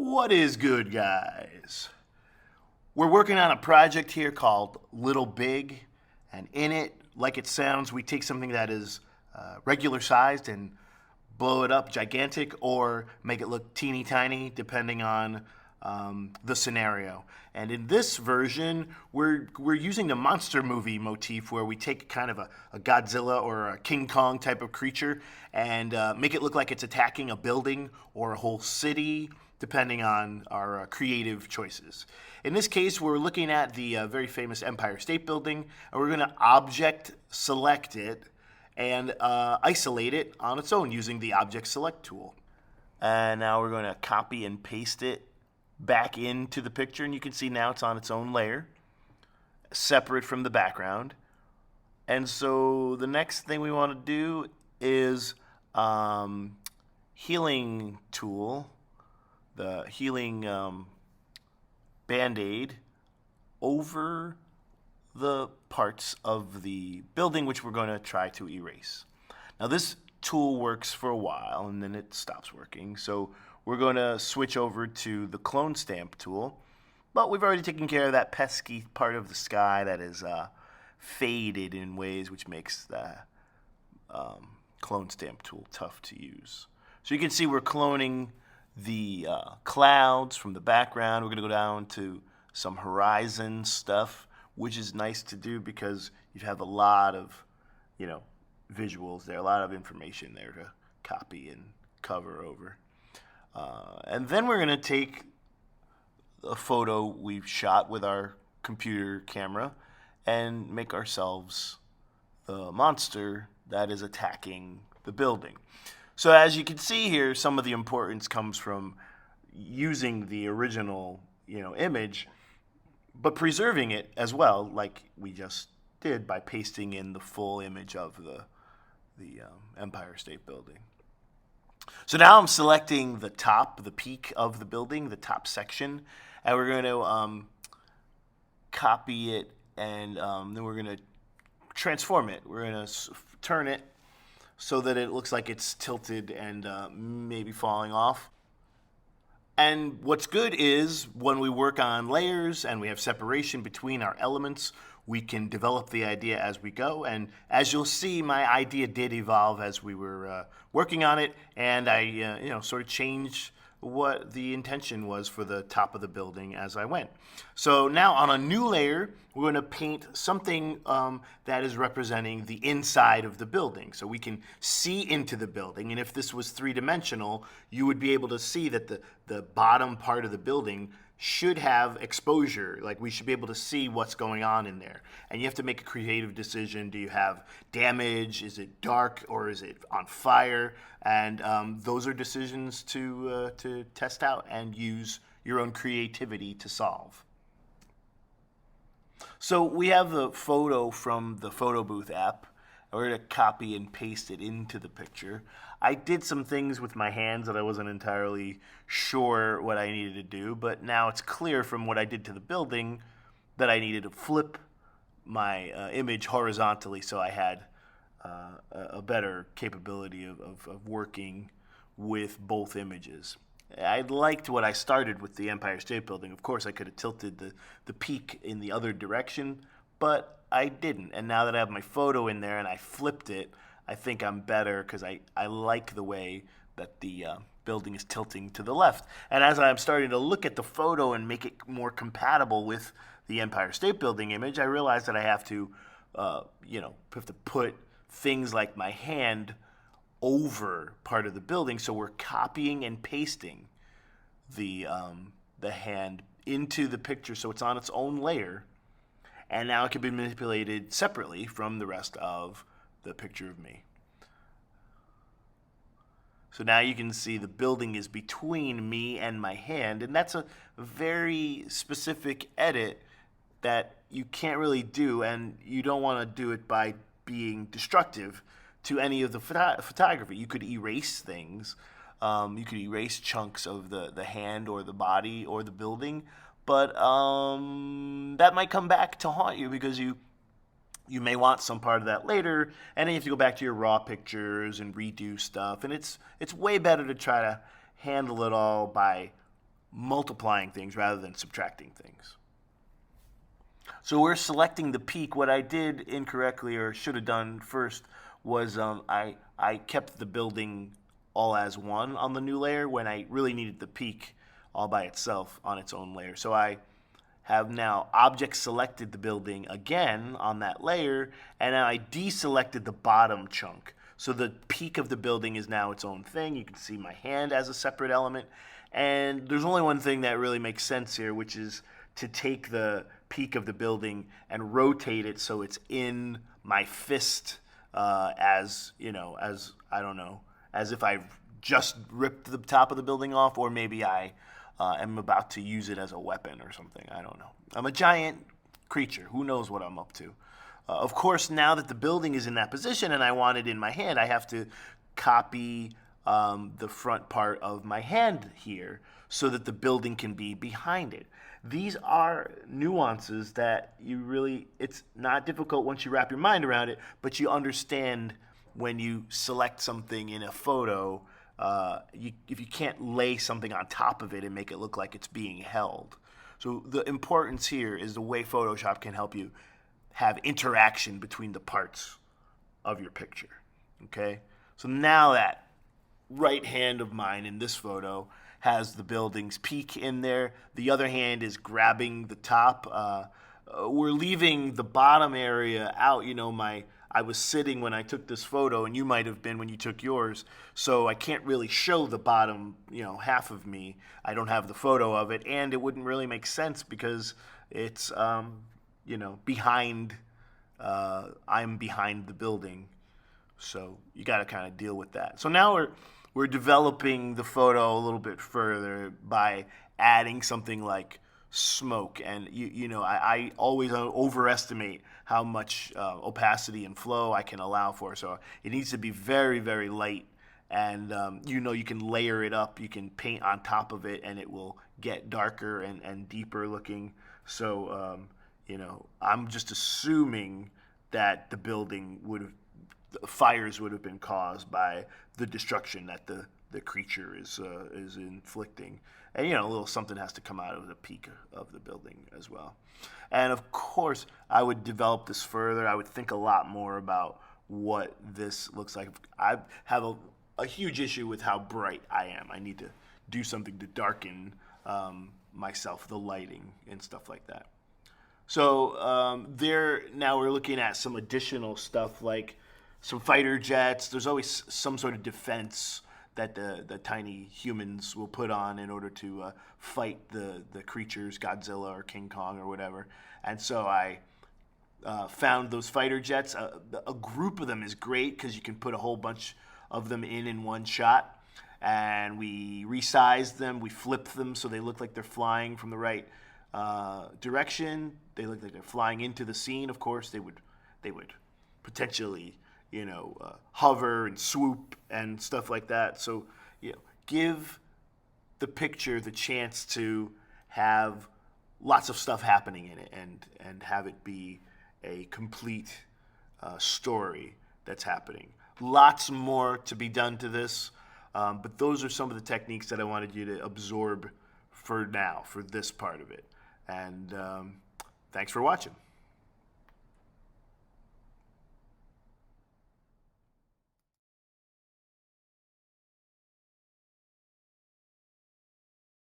What is good, guys? We're working on a project here called Little Big, and in it, like it sounds, we take something that is regular sized and blow it up gigantic or make it look teeny tiny, depending on the scenario. And in this version, we're using the monster movie motif where we take kind of a Godzilla or a King Kong type of creature and make it look like it's attacking a building or a whole city, depending on our creative choices. In this case, we're looking at the very famous Empire State Building, and we're going to object select it and isolate it on its own using the Object Select tool. And now we're going to copy and paste it back into the picture, and you can see now it's on its own layer, separate from the background. And so the next thing we want to do is healing tool, the healing Band-Aid over the parts of the building which we're going to try to erase. Now this tool works for a while and then it stops working, so we're going to switch over to the clone stamp tool, but we've already taken care of that pesky part of the sky that is faded in ways which makes the clone stamp tool tough to use. So you can see we're cloning the clouds from the background. We're going to go down to some horizon stuff, which is nice to do because you have a lot of, visuals there, a lot of information there to copy and cover over. And then we're going to take a photo we've shot with our computer camera and make ourselves the monster that is attacking the building. So as you can see here, some of the importance comes from using the original, image, but preserving it as well, like we just did by pasting in the full image of the Empire State Building. So now I'm selecting the top, the peak of the building, the top section, and we're going to copy it, and then we're going to transform it. We're going to turn it so that it looks like it's tilted and maybe falling off. And what's good is when we work on layers and we have separation between our elements, we can develop the idea as we go. And as you'll see, my idea did evolve as we were working on it, and I sort of changed what the intention was for the top of the building as I went. So now on a new layer, we're going to paint something that is representing the inside of the building. So we can see into the building, and if this was three-dimensional, you would be able to see that the bottom part of the building should have exposure. Like, we should be able to see what's going on in there. And you have to make a creative decision. Do you have damage? Is it dark or is it on fire? And those are decisions to test out and use your own creativity to solve. So we have the photo from the Photo Booth app. We're going to copy and paste it into the picture. I did some things with my hands that I wasn't entirely sure what I needed to do, but now it's clear from what I did to the building that I needed to flip my image horizontally so I had a better capability of working with both images. I liked what I started with the Empire State Building. Of course, I could have tilted the peak in the other direction, but I didn't. And now that I have my photo in there and I flipped it, I think I'm better because I like the way that the building is tilting to the left. And as I'm starting to look at the photo and make it more compatible with the Empire State Building image, I realize that I have to, put things like my hand over part of the building. So we're copying and pasting the hand into the picture so it's on its own layer. And now it can be manipulated separately from the rest of the picture of me. So now you can see the building is between me and my hand, and that's a very specific edit that you can't really do, and you don't want to do it by being destructive to any of the photography. You could erase things. You could erase chunks of the hand or the body or the building, but that might come back to haunt you because you may want some part of that later, and then you have to go back to your raw pictures and redo stuff, and it's way better to try to handle it all by multiplying things rather than subtracting things. So we're selecting the peak. What I did incorrectly, or should have done first, was I kept the building all as one on the new layer when I really needed the peak all by itself on its own layer. So I have now object selected the building again on that layer, and now I deselected the bottom chunk. So the peak of the building is now its own thing. You can see my hand as a separate element. And there's only one thing that really makes sense here, which is to take the peak of the building and rotate it so it's in my fist, as, you know, as, I don't know, as if I've just ripped the top of the building off, or maybe I am about to use it as a weapon or something. I don't know. I'm a giant creature. Who knows what I'm up to? Of course, now that the building is in that position and I want it in my hand, I have to copy the front part of my hand here so that the building can be behind it. These are nuances that it's not difficult once you wrap your mind around it, but you understand when you select something in a photo, if you can't lay something on top of it and make it look like it's being held. So the importance here is the way Photoshop can help you have interaction between the parts of your picture. Okay? So now that right hand of mine in this photo has the building's peak in there. The other hand is grabbing the top. We're leaving the bottom area out. You know, I was sitting when I took this photo, and you might have been when you took yours. So I can't really show the bottom, half of me. I don't have the photo of it, and it wouldn't really make sense because it's, behind. I'm behind the building, so you got to kind of deal with that. So now we're developing the photo a little bit further by adding something like smoke. And I always overestimate how much opacity and flow I can allow for. So it needs to be very, very light. And you can layer it up. You can paint on top of it, and it will get darker and deeper looking. So I'm just assuming that the fires would have been caused by the destruction that the creature is inflicting. And a little something has to come out of the peak of the building as well. And of course, I would develop this further. I would think a lot more about what this looks like. I have a huge issue with how bright I am. I need to do something to darken myself, the lighting and stuff like that. So now we're looking at some additional stuff like some fighter jets. There's always some sort of defense that the tiny humans will put on in order to fight the creatures, Godzilla or King Kong or whatever. And so I found those fighter jets. A group of them is great because you can put a whole bunch of them in one shot. And we resized them. We flipped them so they look like they're flying from the right direction. They look like they're flying into the scene. Of course, they would potentially hover and swoop and stuff like that. So, give the picture the chance to have lots of stuff happening in it and have it be a complete story that's happening. Lots more to be done to this, but those are some of the techniques that I wanted you to absorb for now, for this part of it. And thanks for watching.